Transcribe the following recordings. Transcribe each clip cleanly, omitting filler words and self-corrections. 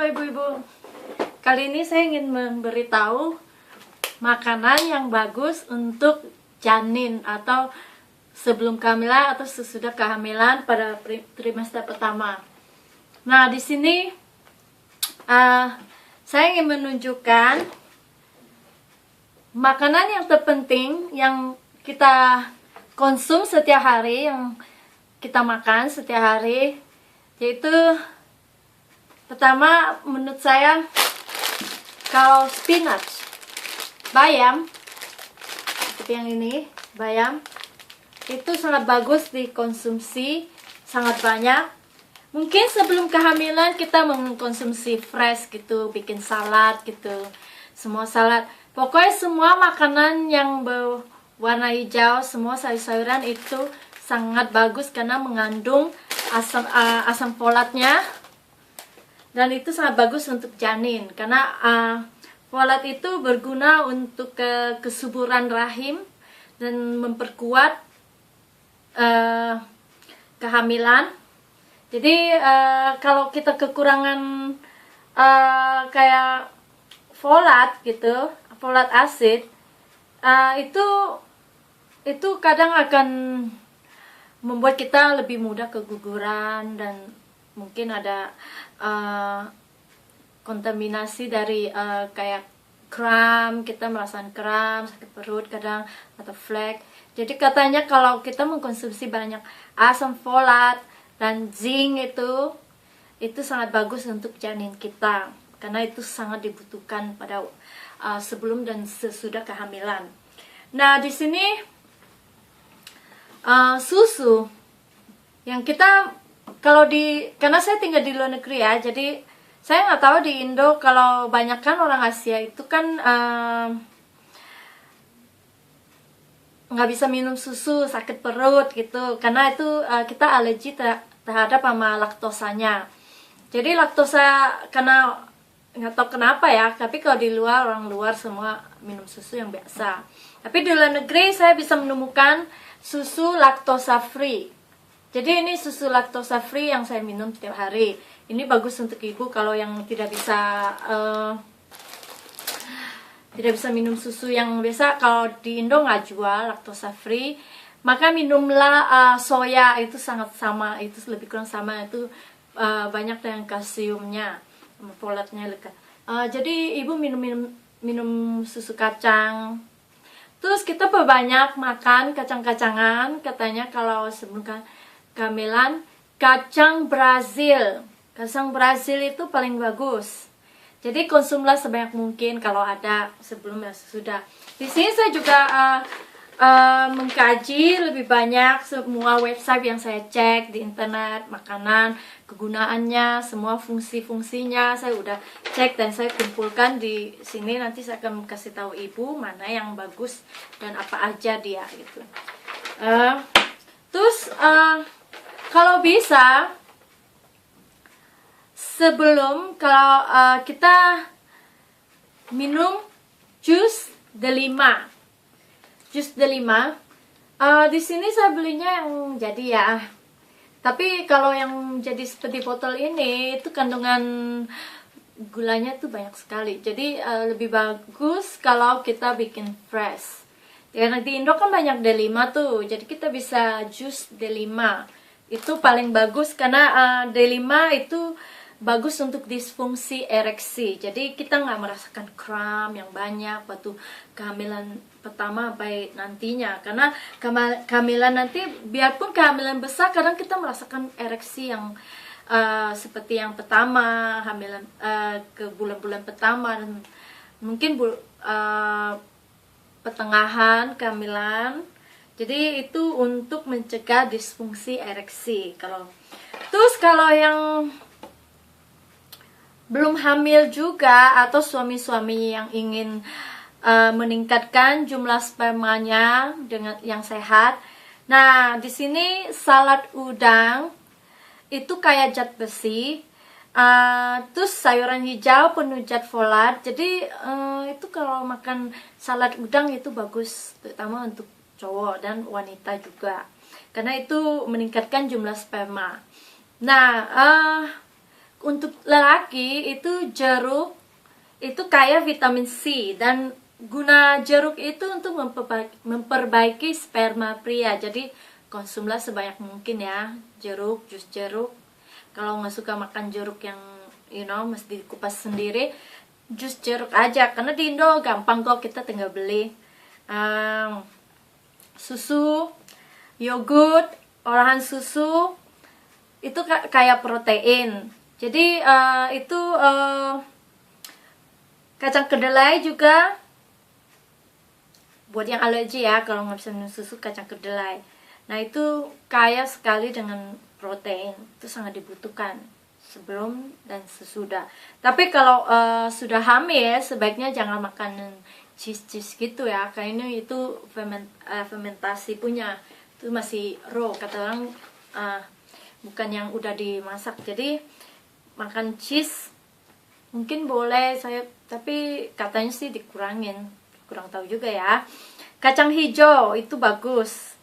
Halo ibu-ibu, kali ini saya ingin memberitahu makanan yang bagus untuk janin atau sebelum kehamilan atau sesudah kehamilan pada trimester pertama. Nah, di sini saya ingin menunjukkan makanan yang terpenting yang kita konsum setiap hari, yang kita makan setiap hari, yaitu pertama menurut saya kalau spinach, bayam, seperti yang ini, bayam itu sangat bagus dikonsumsi, sangat banyak. Mungkin sebelum kehamilan kita mengkonsumsi fresh gitu, bikin salad gitu, semua salad. Pokoknya semua makanan yang berwarna hijau, semua sayur-sayuran itu sangat bagus karena mengandung asam folatnya. Dan itu sangat bagus untuk janin karena folat itu berguna untuk kesuburan rahim dan memperkuat kehamilan. Jadi kalau kita kekurangan kayak folat gitu, folat asid, itu kadang akan membuat kita lebih mudah keguguran dan mungkin ada kontaminasi dari kayak kram, kita merasakan kram, sakit perut kadang, atau flek. Jadi katanya kalau kita mengkonsumsi banyak asam folat dan zinc itu sangat bagus untuk janin kita karena itu sangat dibutuhkan pada sebelum dan sesudah kehamilan. Nah, di sini susu yang kita karena saya tinggal di luar negeri ya, jadi saya nggak tahu di Indo kalau banyak kan orang Asia itu kan nggak bisa minum susu, sakit perut gitu, karena itu kita alergi terhadap sama laktosanya. Jadi laktosa karena nggak tahu kenapa ya, tapi kalau di luar, orang luar semua minum susu yang biasa. Tapi di luar negeri saya bisa menemukan susu laktosa free. Jadi ini susu laktosa free yang saya minum setiap hari. Ini bagus untuk ibu kalau yang tidak bisa minum susu yang biasa. Kalau di Indo nggak jual laktosa free, maka minumlah soya, itu sangat sama, itu lebih kurang sama, itu banyak dengan kalsiumnya, folatnya lekat. Jadi ibu minum susu kacang. Terus kita perbanyak makan kacang-kacangan, katanya kalau sebelum kehamilan, kacang Brazil. Kacang Brazil itu paling bagus. Jadi konsumlah sebanyak mungkin kalau ada sebelum dan sesudah. Di sini saya juga mengkaji lebih banyak semua website yang saya cek di internet, makanan, kegunaannya, semua fungsi-fungsinya saya udah cek dan saya kumpulkan di sini. Nanti saya akan kasih tahu ibu mana yang bagus dan apa aja dia gitu. Terus kalau bisa sebelum kita minum jus delima. Jus delima di sini saya belinya yang jadi ya. Tapi kalau yang jadi seperti botol ini itu kandungan gulanya tuh banyak sekali. Jadi lebih bagus kalau kita bikin fresh. Karena di Indo kan banyak delima tuh. Jadi kita bisa jus delima. Itu paling bagus karena D5 itu bagus untuk disfungsi ereksi. Jadi kita nggak merasakan kram yang banyak waktu kehamilan pertama baik nantinya. Karena kehamilan nanti, biarpun kehamilan besar, kadang kita merasakan ereksi yang seperti yang pertama, hamilan ke bulan-bulan pertama, dan mungkin pertengahan kehamilan. Jadi itu untuk mencegah disfungsi ereksi. Terus kalau yang belum hamil juga atau suami-suami yang ingin meningkatkan jumlah spermanya dengan yang sehat. Nah, di sini salad udang itu kayak zat besi. Terus sayuran hijau penuh zat folat. Jadi itu kalau makan salad udang itu bagus, terutama untuk cowok dan wanita juga, karena itu meningkatkan jumlah sperma. Nah, untuk lelaki itu jeruk itu kaya vitamin C, dan guna jeruk itu untuk memperbaiki sperma pria. Jadi konsumlah sebanyak mungkin ya jeruk, jus jeruk. Kalau nggak suka makan jeruk yang mesti dikupas sendiri, jus jeruk aja, karena di Indo gampang kok, kita tinggal beli. Susu, yogurt, olahan susu itu kayak protein. Jadi itu kacang kedelai juga buat yang alergi ya, kalau nggak bisa minum susu, kacang kedelai. Nah itu kaya sekali dengan protein, itu sangat dibutuhkan sebelum dan sesudah. Tapi kalau sudah hamil sebaiknya jangan makan cheese gitu ya, kayaknya itu fermentasi punya, itu masih raw kata orang, bukan yang udah dimasak. Jadi makan cheese mungkin boleh tapi katanya sih dikurangin, kurang tahu juga ya. Kacang hijau itu bagus.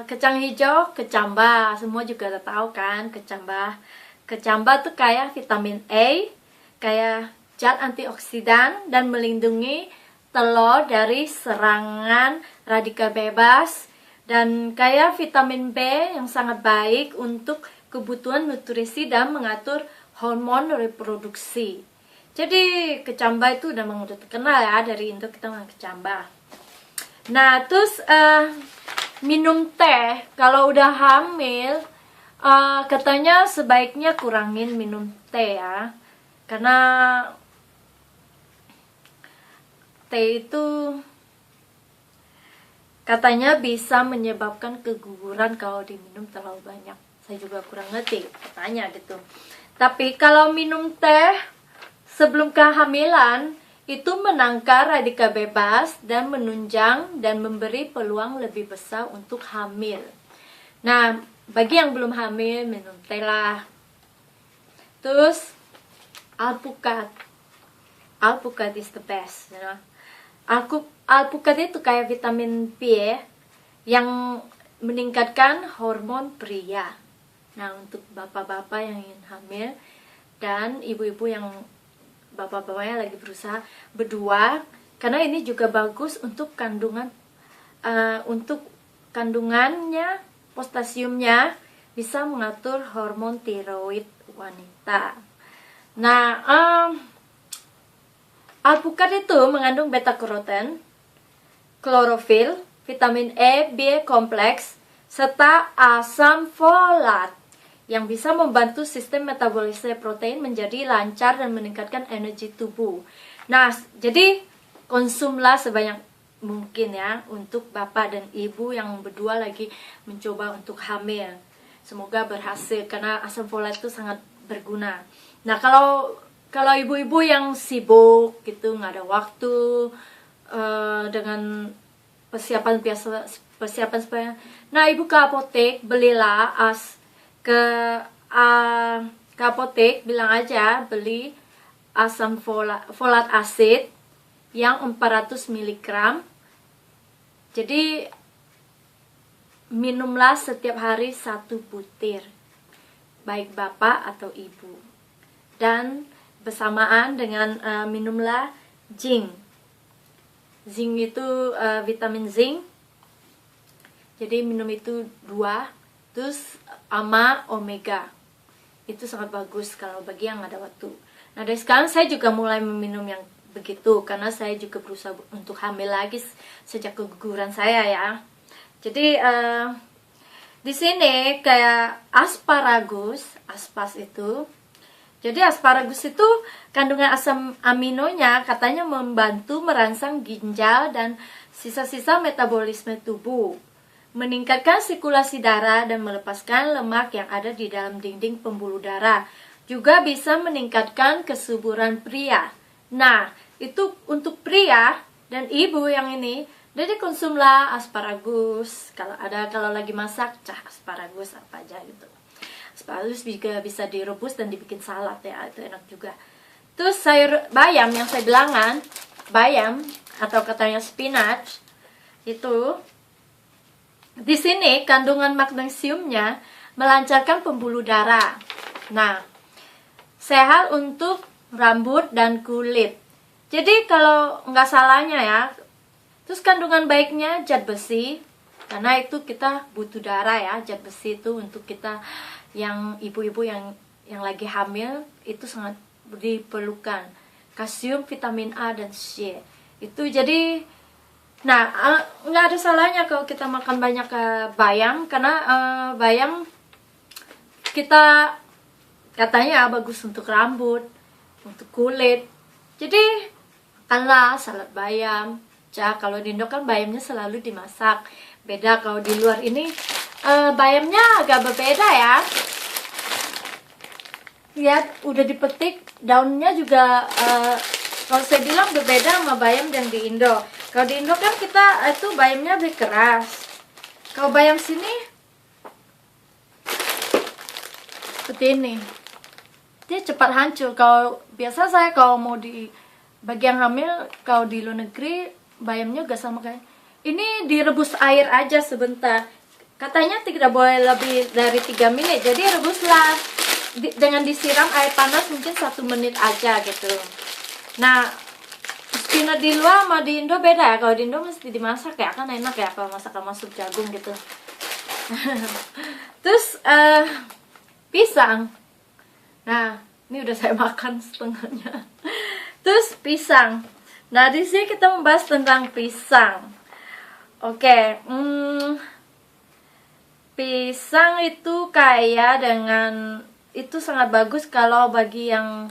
Kacang hijau, kecambah, semua juga udah tahu kan kecambah. Kecambah tuh kayak vitamin A, kayak zat antioksidan dan melindungi telur dari serangan radikal bebas, dan kayak vitamin B yang sangat baik untuk kebutuhan nutrisi dan mengatur hormon reproduksi. Jadi kecambah itu udah terkenal ya, dari Indo kita makan kecambah. Nah terus minum teh kalau udah hamil, katanya sebaiknya kurangin minum teh ya, karena teh itu katanya bisa menyebabkan keguguran kalau diminum terlalu banyak. Saya juga kurang ngerti katanya gitu. Tapi kalau minum teh sebelum kehamilan itu menangkal radikal bebas dan menunjang dan memberi peluang lebih besar untuk hamil. Nah, bagi yang belum hamil minum teh lah. Terus alpukat is the best, alpukat itu kayak vitamin B yang meningkatkan hormon pria. Nah, untuk bapak-bapak yang ingin hamil dan ibu-ibu yang bapak-bapaknya lagi berusaha berdua, karena ini juga bagus untuk kandungannya, potasiumnya bisa mengatur hormon tiroid wanita. Nah, alpukat itu mengandung beta karoten, klorofil, vitamin E, B kompleks, serta asam folat yang bisa membantu sistem metabolisme protein menjadi lancar dan meningkatkan energi tubuh. Nah, jadi konsumlah sebanyak mungkin ya untuk bapak dan ibu yang berdua lagi mencoba untuk hamil. Semoga berhasil karena asam folat itu sangat berguna. Nah, kalau ibu-ibu yang sibuk gitu, nggak ada waktu dengan persiapan supaya, nah ibu ke apotek belilah ke apotek, bilang aja beli asam folat asid yang 400 mg. Jadi minumlah setiap hari 1 butir, baik bapak atau ibu. Dan bersamaan dengan minumlah zinc. Zinc itu vitamin zinc. Jadi minum itu 2. Terus sama omega. Itu sangat bagus kalau bagi yang ada waktu. Nah, dari sekarang saya juga mulai meminum yang begitu, karena saya juga berusaha untuk hamil lagi sejak keguguran saya ya. Jadi di sini kayak aspas itu. Jadi asparagus itu kandungan asam aminonya katanya membantu merangsang ginjal dan sisa-sisa metabolisme tubuh, meningkatkan sirkulasi darah dan melepaskan lemak yang ada di dalam dinding pembuluh darah. Juga bisa meningkatkan kesuburan pria. Nah, itu untuk pria dan ibu yang ini, jadi konsumlah asparagus. Kalau lagi masak, asparagus apa aja gitu. Asparagus juga bisa direbus dan dibikin salad ya, itu enak juga. Terus sayur bayam yang saya bilangan, bayam atau katanya spinach, itu di sini kandungan magnesiumnya melancarkan pembuluh darah. Nah, sehat untuk rambut dan kulit. Jadi kalau nggak salahnya ya, terus kandungan baiknya zat besi, karena itu kita butuh darah ya. Zat besi itu untuk kita yang ibu-ibu yang lagi hamil itu sangat diperlukan. Kalsium, vitamin A dan C itu. Jadi nah, nggak ada salahnya kalau kita makan banyak bayam, karena bayam kita katanya bagus untuk rambut, untuk kulit. Jadi makanlah salad bayam. Kalau di Indo kan bayamnya selalu dimasak. Beda kalau di luar ini bayamnya agak berbeda ya. Lihat, udah dipetik, daunnya juga kalau saya bilang berbeda sama bayam yang di Indo. Kalau di Indo kan kita itu bayamnya lebih keras. Kalau bayam sini seperti ini, dia cepat hancur. Kalau biasa saya kalau mau di bagian hamil, kalau di luar negeri bayamnya juga sama kayak ini, direbus air aja sebentar. Katanya tidak boleh lebih dari 3 menit. Jadi rebuslah dengan disiram air panas mungkin 1 menit aja gitu. Nah, spinat di luar sama di Indo beda ya. Kalau di Indo mesti dimasak ya, kan enak ya kalau masak sama sup jagung gitu. Terus pisang. Nah, ini udah saya makan setengahnya. Terus pisang. Nah, di sini kita membahas tentang pisang. Oke, pisang itu kaya dengan, itu sangat bagus kalau bagi yang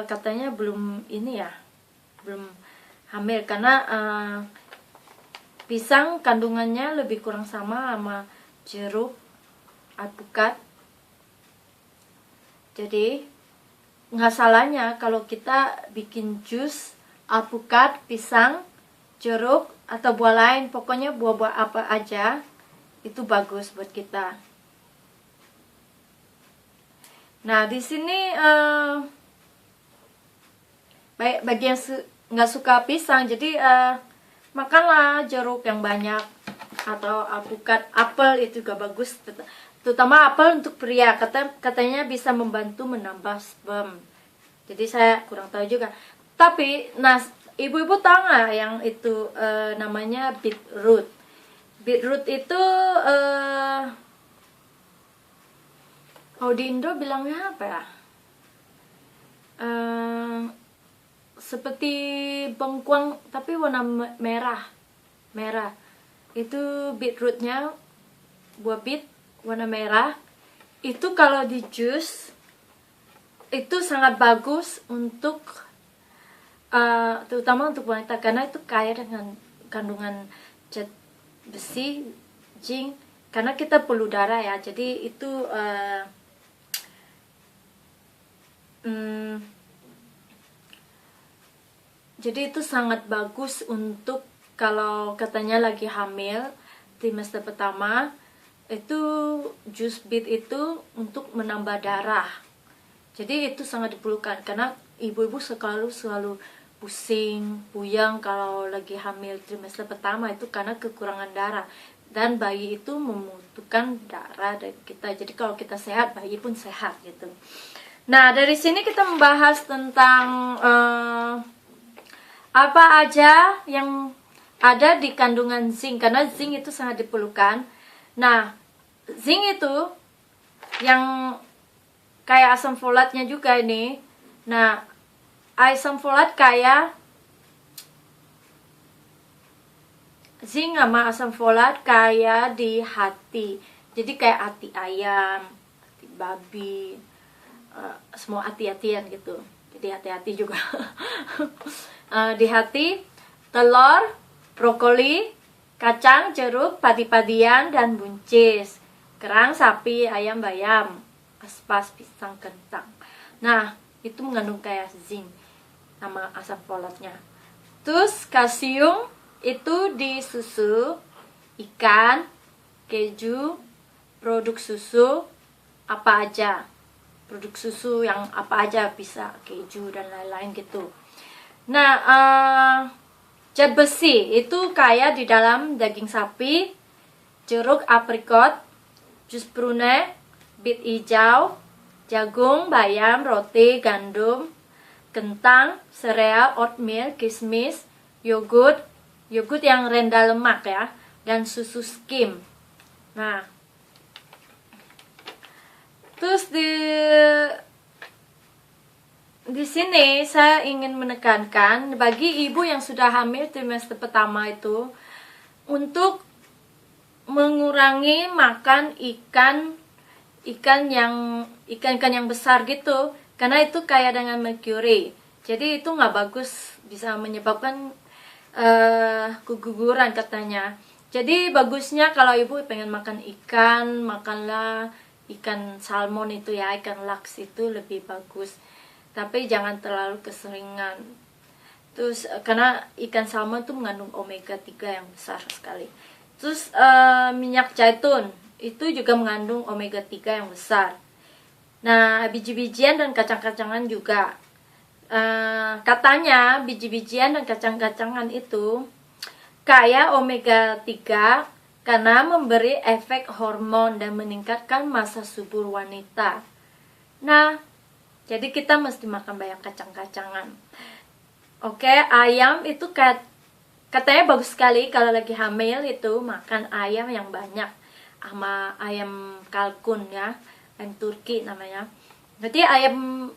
katanya belum ini ya, belum hamil, karena pisang kandungannya lebih kurang sama jeruk, alpukat. Jadi nggak salahnya kalau kita bikin jus alpukat, pisang, jeruk, atau buah lain, pokoknya buah-buah apa aja itu bagus buat kita. Nah, di sini bagi yang nggak suka pisang, jadi makanlah jeruk yang banyak, atau alpukat. Apel itu juga bagus, terutama apel untuk pria, katanya bisa membantu menambah sperm. Jadi saya kurang tahu juga. Tapi nah, ibu-ibu tahu nggak yang itu namanya beetroot. Beetroot itu kalau di Indo bilangnya apa ya? Seperti bengkuang tapi warna merah. Itu beetrootnya, buah beet warna merah. Itu kalau di jus itu sangat bagus untuk terutama untuk wanita, karena itu kaya dengan kandungan zat besi, zinc, karena kita perlu darah ya. Jadi itu jadi itu sangat bagus untuk kalau katanya lagi hamil trimester pertama. Itu jus beet itu untuk menambah darah. Jadi itu sangat diperlukan, karena ibu-ibu selalu pusing, puyeng kalau lagi hamil trimester pertama itu karena kekurangan darah. Dan bayi itu membutuhkan darah dari kita. Jadi kalau kita sehat, bayi pun sehat gitu. Nah, dari sini kita membahas tentang apa aja yang ada di kandungan zinc, karena zinc itu sangat diperlukan. Nah, zinc itu yang kayak asam folatnya juga ini. Nah, asam folat kaya, zinc sama asam folat kaya di hati. Jadi kayak hati ayam, hati babi, semua hati-hatian gitu. Jadi hati-hati juga. Di hati, telur, brokoli, kacang, jeruk, padi-padian, dan buncis, kerang, sapi, ayam, bayam, aspas, pisang, kentang. Nah, itu mengandung kayak zinc sama asam folatnya. Terus kalsium itu di susu, ikan, keju, produk susu apa aja. Produk susu yang apa aja, bisa keju dan lain-lain gitu. Nah, zat besi itu kaya di dalam daging sapi, jeruk aprikot, jus prune, bit hijau, jagung, bayam, roti, gandum, kentang, sereal, oatmeal, kismis, yogurt yang rendah lemak ya, dan susu skim. Nah, terus di sini saya ingin menekankan bagi ibu yang sudah hamil trimester pertama itu untuk mengurangi makan ikan yang besar gitu, karena itu kaya dengan merkuri. Jadi itu nggak bagus, bisa menyebabkan keguguran katanya. Jadi bagusnya kalau ibu pengen makan ikan, makanlah ikan salmon itu ya, ikan laks itu lebih bagus. Tapi jangan terlalu keseringan. Terus karena ikan salmon itu mengandung omega 3 yang besar sekali. Terus minyak zaitun itu juga mengandung omega 3 yang besar. Nah, biji-bijian dan kacang-kacangan juga. Katanya biji-bijian dan kacang-kacangan itu kaya omega 3 karena memberi efek hormon dan meningkatkan massa subur wanita. Nah, jadi kita mesti makan banyak kacang-kacangan. Oke, ayam itu katanya bagus sekali kalau lagi hamil itu makan ayam yang banyak, sama ayam kalkun ya, ayam Turki namanya. Jadi ayam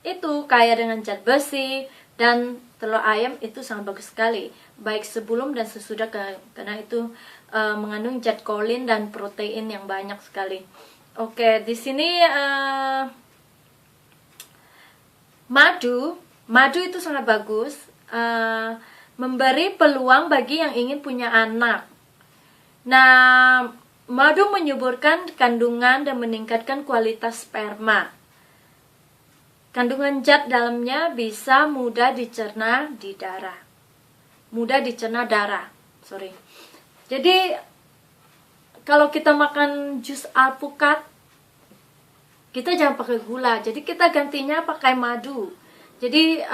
itu kaya dengan zat besi, dan telur ayam itu sangat bagus sekali, baik sebelum dan sesudah, karena itu mengandung zat kolin dan protein yang banyak sekali. Oke, di sini madu itu sangat bagus, memberi peluang bagi yang ingin punya anak. Nah, madu menyuburkan kandungan dan meningkatkan kualitas sperma. Kandungan zat dalamnya bisa mudah dicerna darah. Jadi kalau kita makan jus alpukat, kita jangan pakai gula, jadi kita gantinya pakai madu. Jadi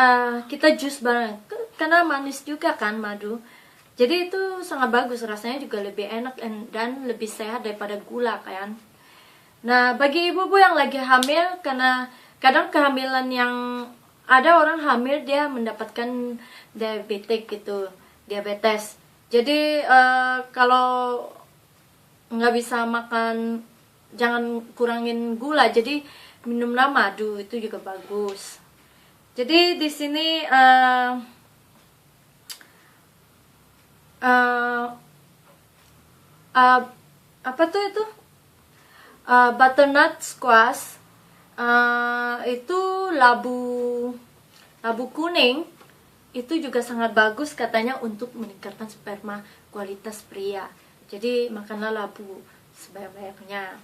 kita jus bareng, karena manis juga kan madu. Jadi itu sangat bagus, rasanya juga lebih enak dan lebih sehat daripada gula kan. Nah, bagi ibu-ibu yang lagi hamil, karena kadang kehamilan yang ada orang hamil dia mendapatkan diabetes. Jadi kalau nggak bisa makan, jangan kurangin gula, jadi minumlah madu, itu juga bagus. Jadi di sini apa tuh itu butternut squash, itu labu kuning itu juga sangat bagus katanya untuk meningkatkan sperma kualitas pria. Jadi makanlah labu sebanyak-banyaknya,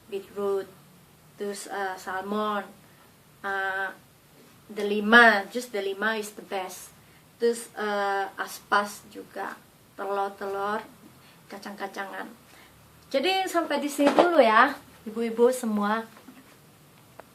beetroot, terus salmon, jus delima is the best. Terus aspas juga, telur, kacang-kacangan. Jadi sampai di sini dulu ya, ibu-ibu semua.